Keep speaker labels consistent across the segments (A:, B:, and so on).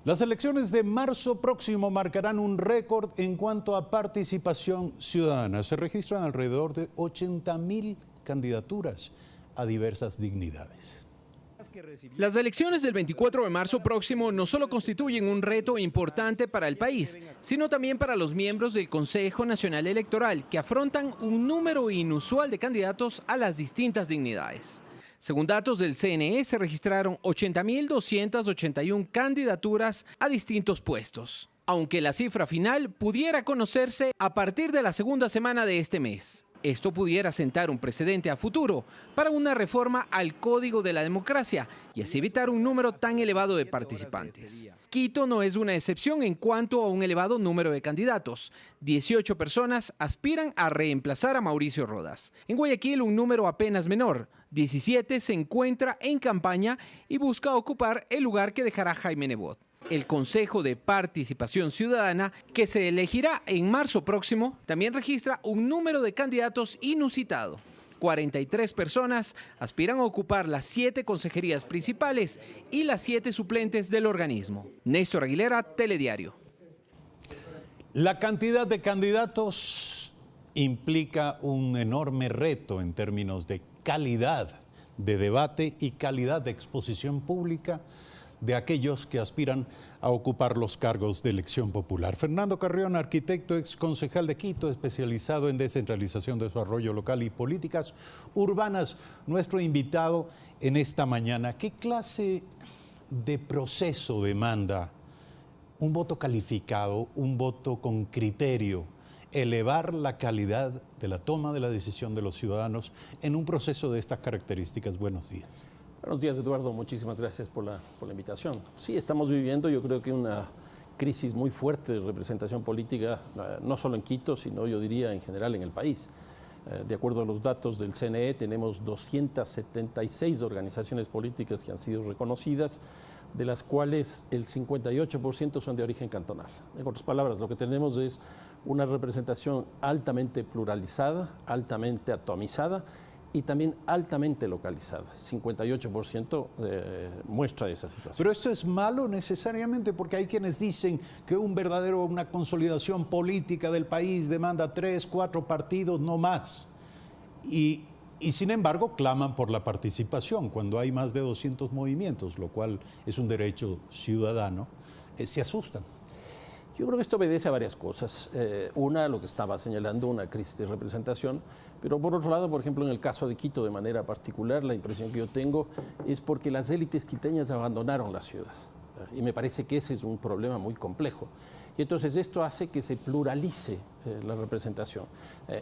A: Las elecciones de marzo próximo marcarán un récord en cuanto a participación ciudadana. Se registran alrededor de 80.000 candidaturas a diversas dignidades.
B: Las elecciones del 24 de marzo próximo no solo constituyen un reto importante para el país, sino también para los miembros del Consejo Nacional Electoral, que afrontan un número inusual de candidatos a las distintas dignidades. Según datos del CNE, se registraron 80.281 candidaturas a distintos puestos, aunque la cifra final pudiera conocerse a partir de la segunda semana de este mes. Esto pudiera sentar un precedente a futuro para una reforma al Código de la Democracia y así evitar un número tan elevado de participantes. Quito no es una excepción en cuanto a un elevado número de candidatos. 18 personas aspiran a reemplazar a Mauricio Rodas. En Guayaquil, un número apenas menor. 17 se encuentra en campaña y busca ocupar el lugar que dejará Jaime Nebot. El Consejo de Participación Ciudadana, que se elegirá en marzo próximo, también registra un número de candidatos inusitado. 43 personas aspiran a ocupar las 7 consejerías principales y las 7 suplentes del organismo. Néstor Aguilera, Telediario.
A: La cantidad de candidatos implica un enorme reto en términos de calidad de debate y calidad de exposición pública de aquellos que aspiran a ocupar los cargos de elección popular. Fernando Carrión, arquitecto, ex concejal de Quito, especializado en descentralización, desarrollo local y políticas urbanas, nuestro invitado en esta mañana. ¿Qué clase de proceso demanda un voto calificado, un voto con criterio, elevar la calidad de la toma de la decisión de los ciudadanos en un proceso de estas características? Buenos días.
C: Buenos días, Eduardo. Muchísimas gracias por la invitación. Sí, estamos viviendo, yo creo que una crisis muy fuerte de representación política, no solo en Quito, sino yo diría en general en el país. De acuerdo a los datos del CNE, tenemos 276 organizaciones políticas que han sido reconocidas, de las cuales el 58% son de origen cantonal. En otras palabras, lo que tenemos es una representación altamente pluralizada, altamente atomizada y también altamente localizada. 58% muestra esa situación.
A: Pero esto es malo necesariamente, porque hay quienes dicen que una consolidación política del país demanda 3, 4 partidos, no más. Y sin embargo claman por la participación cuando hay más de 200 movimientos, lo cual es un derecho ciudadano. Se asustan.
C: Yo creo que esto obedece a varias cosas. Una, lo que estaba señalando, una crisis de representación, pero por otro lado, por ejemplo, en el caso de Quito de manera particular, la impresión que yo tengo es porque las élites quiteñas abandonaron la ciudad. Y me parece que ese es un problema muy complejo. Y entonces esto hace que se pluralice la representación.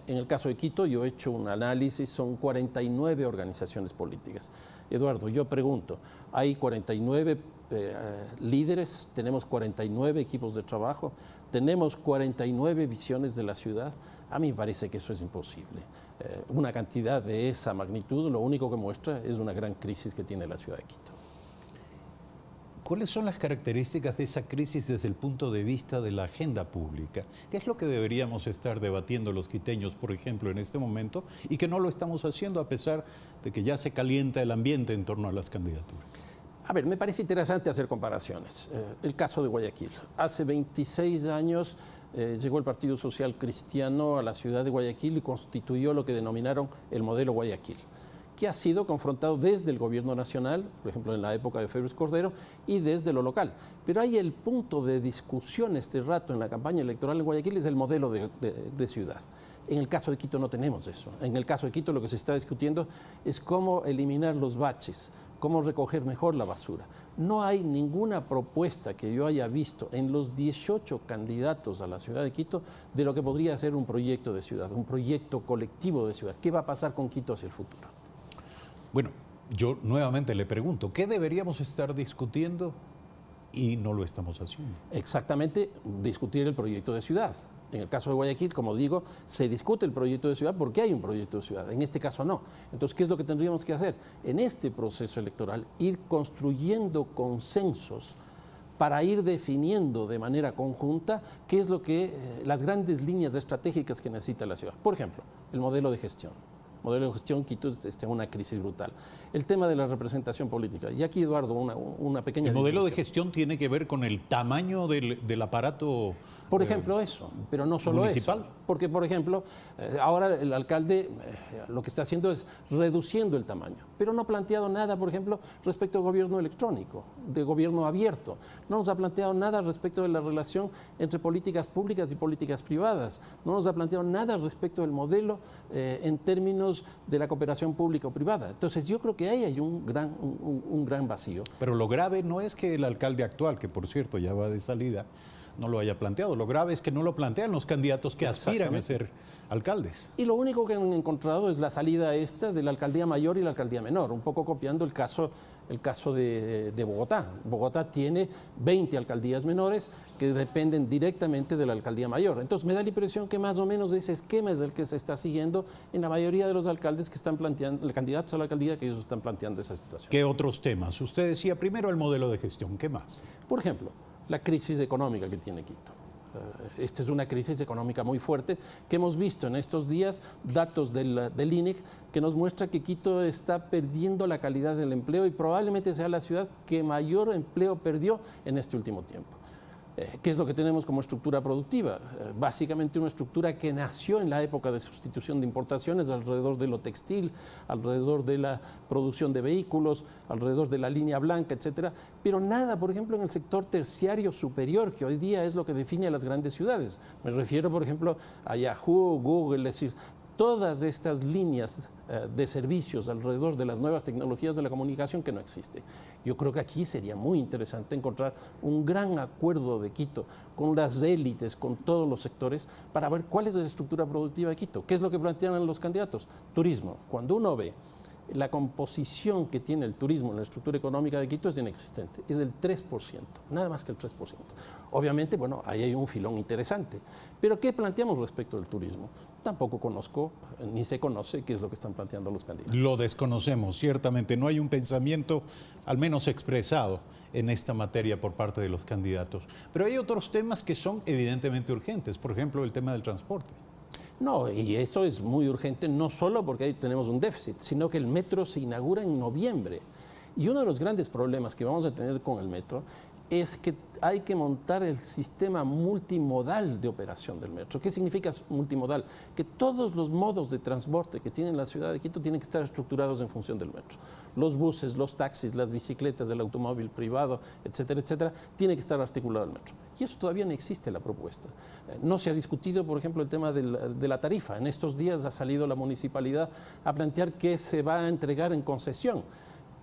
C: En el caso de Quito, yo he hecho un análisis, son 49 organizaciones políticas. Eduardo, yo pregunto, hay 49 líderes, tenemos 49 equipos de trabajo, tenemos 49 visiones de la ciudad. A mí me parece que eso es imposible. Una cantidad de esa magnitud lo único que muestra es una gran crisis que tiene la ciudad de Quito.
A: ¿Cuáles son las características de esa crisis desde el punto de vista de la agenda pública? ¿Qué es lo que deberíamos estar debatiendo los quiteños, por ejemplo, en este momento, y que no lo estamos haciendo a pesar de que ya se calienta el ambiente en torno a las candidaturas?
C: A ver, me parece interesante hacer comparaciones. El caso de Guayaquil. Hace 26 años llegó el Partido Social Cristiano a la ciudad de Guayaquil y constituyó lo que denominaron el modelo Guayaquil, que ha sido confrontado desde el gobierno nacional, por ejemplo en la época de Febres Cordero, y desde lo local. Pero hay el punto de discusión este rato en la campaña electoral en Guayaquil, es el modelo de ciudad. En el caso de Quito no tenemos eso. En el caso de Quito lo que se está discutiendo es cómo eliminar los baches, cómo recoger mejor la basura. No hay ninguna propuesta que yo haya visto en los 18 candidatos a la ciudad de Quito de lo que podría ser un proyecto de ciudad, un proyecto colectivo de ciudad. ¿Qué va a pasar con Quito hacia el futuro?
A: Bueno, yo nuevamente le pregunto, ¿qué deberíamos estar discutiendo y no lo estamos haciendo?
C: Exactamente, discutir el proyecto de ciudad. En el caso de Guayaquil, como digo, se discute el proyecto de ciudad porque hay un proyecto de ciudad. En este caso no. Entonces, ¿qué es lo que tendríamos que hacer? En este proceso electoral, ir construyendo consensos para ir definiendo de manera conjunta qué es lo que las grandes líneas estratégicas que necesita la ciudad. Por ejemplo, el modelo de gestión. modelo de gestión, Quito está en una crisis brutal. El tema de la representación política. Y aquí, Eduardo, una pequeña...
A: El modelo de
C: diferencia.
A: gestión tiene que ver con el tamaño del aparato
C: Por ejemplo, eso, pero no solo
A: municipal.
C: eso. Porque, por ejemplo, ahora el alcalde lo que está haciendo es reduciendo el tamaño, pero no ha planteado nada, por ejemplo, respecto al gobierno electrónico, de gobierno abierto. No nos ha planteado nada respecto de la relación entre políticas públicas y políticas privadas. No nos ha planteado nada respecto del modelo en términos de la cooperación pública o privada. Entonces, yo creo que ahí hay un gran vacío.
A: Pero lo grave no es que el alcalde actual, que por cierto ya va de salida, no lo haya planteado. Lo grave es que no lo plantean los candidatos que aspiran a ser alcaldes.
C: Y lo único que han encontrado es la salida esta de la alcaldía mayor y la alcaldía menor, un poco copiando el caso de Bogotá. Bogotá tiene 20 alcaldías menores que dependen directamente de la alcaldía mayor. Entonces me da la impresión que más o menos ese esquema es el que se está siguiendo en la mayoría de los alcaldes que están planteando, candidatos a la alcaldía, que ellos están planteando esa situación.
A: ¿Qué otros temas? Usted decía primero el modelo de gestión. ¿Qué más?
C: Por ejemplo, la crisis económica que tiene Quito. Esta es una crisis económica muy fuerte que hemos visto en estos días, datos del INEC, que nos muestra que Quito está perdiendo la calidad del empleo y probablemente sea la ciudad que mayor empleo perdió en este último tiempo. ¿Qué es lo que tenemos como estructura productiva? Básicamente una estructura que nació en la época de sustitución de importaciones alrededor de lo textil, alrededor de la producción de vehículos, alrededor de la línea blanca, etcétera, pero nada, por ejemplo, en el sector terciario superior, que hoy día es lo que define a las grandes ciudades. Me refiero, por ejemplo, a Yahoo, Google, es decir, todas estas líneas de servicios alrededor de las nuevas tecnologías de la comunicación que no existe. Yo creo que aquí sería muy interesante encontrar un gran acuerdo de Quito con las élites, con todos los sectores, para ver cuál es la estructura productiva de Quito. ¿Qué es lo que plantean los candidatos? Turismo. Cuando uno ve la composición que tiene el turismo en la estructura económica de Quito es inexistente, es del 3%, nada más que el 3%. Obviamente, bueno, ahí hay un filón interesante. Pero ¿qué planteamos respecto del turismo? Tampoco conozco, ni se conoce qué es lo que están planteando los candidatos.
A: Lo desconocemos, ciertamente. No hay un pensamiento, al menos expresado, en esta materia por parte de los candidatos. Pero hay otros temas que son evidentemente urgentes, por ejemplo, el tema del transporte.
C: No, y eso es muy urgente, no solo porque ahí tenemos un déficit, sino que el metro se inaugura en noviembre. Y uno de los grandes problemas que vamos a tener con el metro es que hay que montar el sistema multimodal de operación del metro. ¿Qué significa multimodal? Que todos los modos de transporte que tiene la ciudad de Quito tienen que estar estructurados en función del metro. Los buses, los taxis, las bicicletas, el automóvil privado, etcétera, etcétera, tiene que estar articulado el metro. Y eso todavía no existe la propuesta. No se ha discutido, por ejemplo, el tema de la tarifa. En estos días ha salido la municipalidad a plantear que se va a entregar en concesión.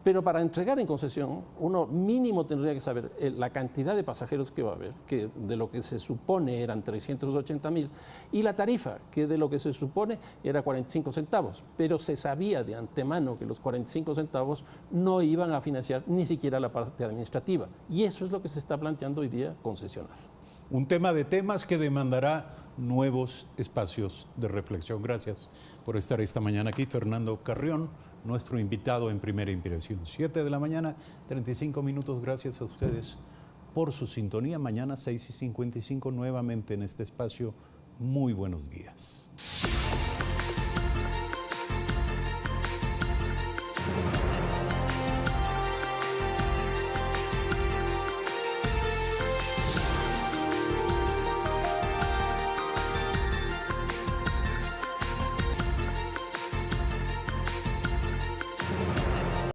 C: Pero para entregar en concesión, uno mínimo tendría que saber la cantidad de pasajeros que va a haber, que de lo que se supone eran 380.000, y la tarifa, que de lo que se supone era 45 centavos. Pero se sabía de antemano que los 45 centavos no iban a financiar ni siquiera la parte administrativa. Y eso es lo que se está planteando hoy día concesionar.
A: Un tema de temas que demandará nuevos espacios de reflexión. Gracias por estar esta mañana aquí, Fernando Carrión, nuestro invitado en Primera Impresión. 7 de la mañana, 35 minutos. Gracias a ustedes por su sintonía. Mañana 6:55 nuevamente en este espacio. Muy buenos días.